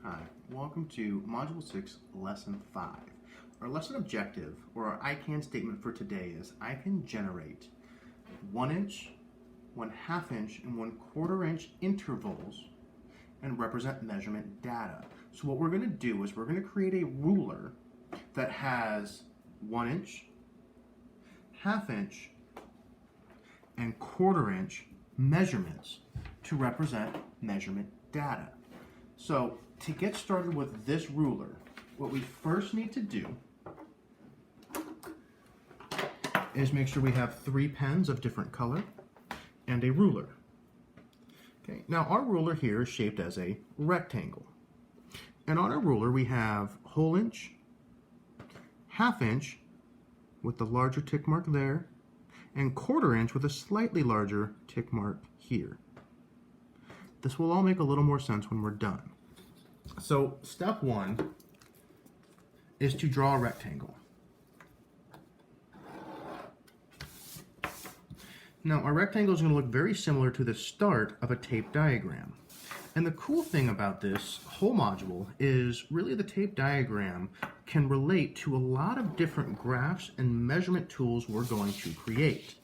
Hi, welcome to Module 6, Lesson 5. Our lesson objective, or our I can statement for today is I can generate 1 inch, 1/2 inch, and 1/4 inch intervals and represent measurement data. So what we're going to do is we're going to create a ruler that has 1 inch, 1/2 inch, and 1/4 inch measurements to represent measurement data. So to get started with this ruler, what we first need to do is make sure we have 3 pens of different color and a ruler. Okay, now our ruler here is shaped as a rectangle. And on our ruler we have whole inch, 1/2 inch with the larger tick mark there, and 1/4 inch with a slightly larger tick mark here. This will all make a little more sense when we're done. So step 1 is to draw a rectangle. Now our rectangle is going to look very similar to the start of a tape diagram. And the cool thing about this whole module is really the tape diagram can relate to a lot of different graphs and measurement tools we're going to create.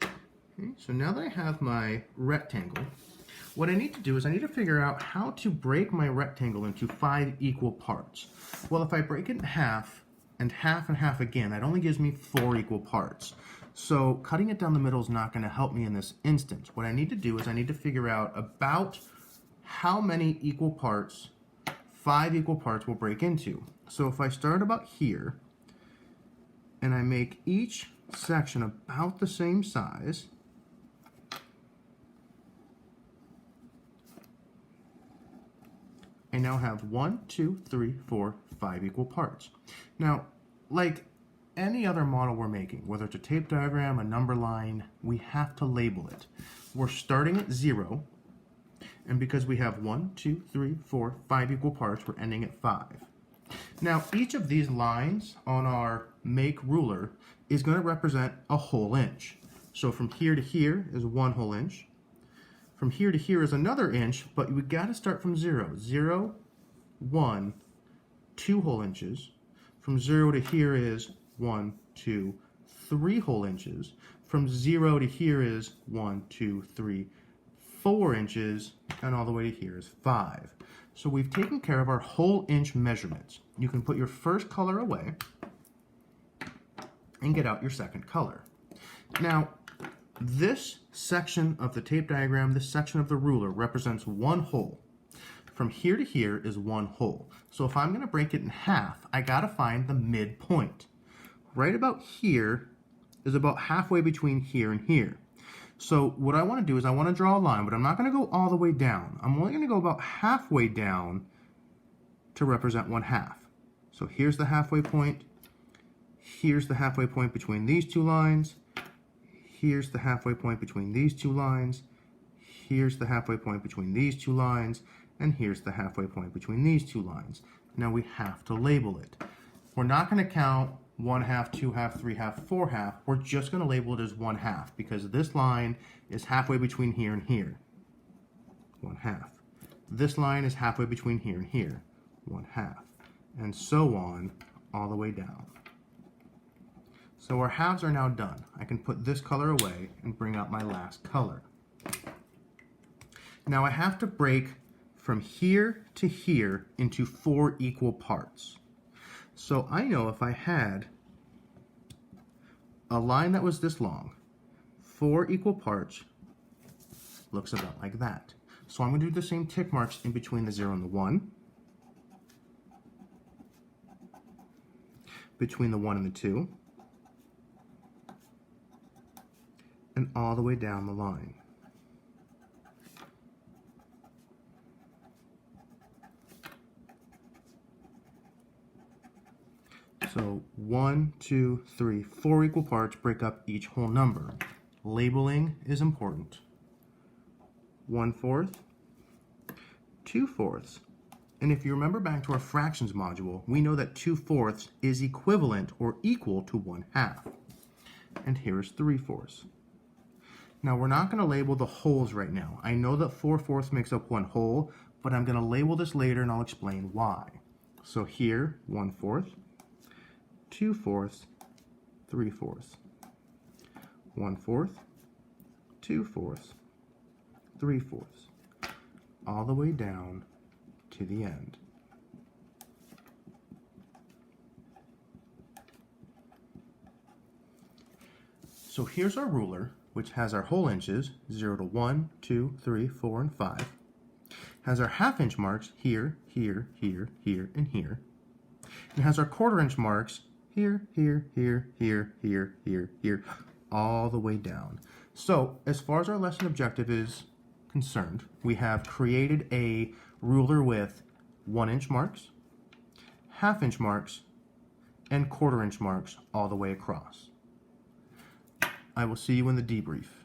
Okay, so now that I have my rectangle, what I need to do is I need to figure out how to break my rectangle into 5 equal parts. Well, if I break it in half and half and half again, that only gives me 4 equal parts. So cutting it down the middle is not going to help me in this instance. What I need to do is I need to figure out about how many equal parts 5 equal parts will break into. So if I start about here and I make each section about the same size, I now have 1, 2, 3, 4, 5 equal parts. Now, like any other model we're making, whether it's a tape diagram, a number line, we have to label it. We're starting at 0, and because we have 1, 2, 3, 4, 5 equal parts, we're ending at 5. Now, each of these lines on our make ruler is going to represent a whole inch. So from here to here is 1 whole inch. From here to here is another inch, but we got to start from 0. 0, 1, 2 whole inches. From 0 to here is 1, 2, 3 whole inches. From 0 to here is 1, 2, 3, 4 inches, and all the way to here is 5. So we've taken care of our whole inch measurements. You can put your first color away and get out your second color. Now, this section of the tape diagram, this section of the ruler, represents 1 hole. From here to here is 1 hole. So if I'm going to break it in half, I got to find the midpoint. Right about here is about halfway between here and here. So what I want to do is I want to draw a line, but I'm not going to go all the way down. I'm only going to go about halfway down to represent 1/2. So here's the halfway point. Here's the halfway point between these 2 lines. Here's the halfway point between these 2 lines. Here's the halfway point between these 2 lines. And here's the halfway point between these 2 lines. Now we have to label it. We're not going to count 1/2, 2/2, 3/2, 4/2. We're just going to label it as 1/2 because this line is halfway between here and here. 1/2. This line is halfway between here and here. 1/2. And so on all the way down. So our halves are now done. I can put this color away and bring out my last color. Now I have to break from here to here into 4 equal parts. So I know if I had a line that was this long, 4 equal parts looks about like that. So I'm going to do the same tick marks in between the 0 and the 1, between the 1 and the 2, and all the way down the line. So 1, 2, 3, 4 equal parts break up each whole number. Labeling is important. 1/4, 2/4. And if you remember back to our fractions module, we know that 2/4 is equivalent or equal to 1/2. And here is 3/4. Now we're not going to label the holes right now. I know that 4/4 makes up 1 whole, but I'm going to label this later and I'll explain why. So here, 1/4, 2/4, 3/4. 1/4, 2/4, 3/4, all the way down to the end. So here's our ruler, which has our whole inches, 0 to 1, 2, 3, 4, and 5. Has our half-inch marks here, here, here, here, and here. And has our quarter-inch marks here, here, here, here, here, here, here, all the way down. So as far as our lesson objective is concerned, we have created a ruler with 1-inch marks, half-inch marks, and quarter-inch marks all the way across. I will see you in the debrief.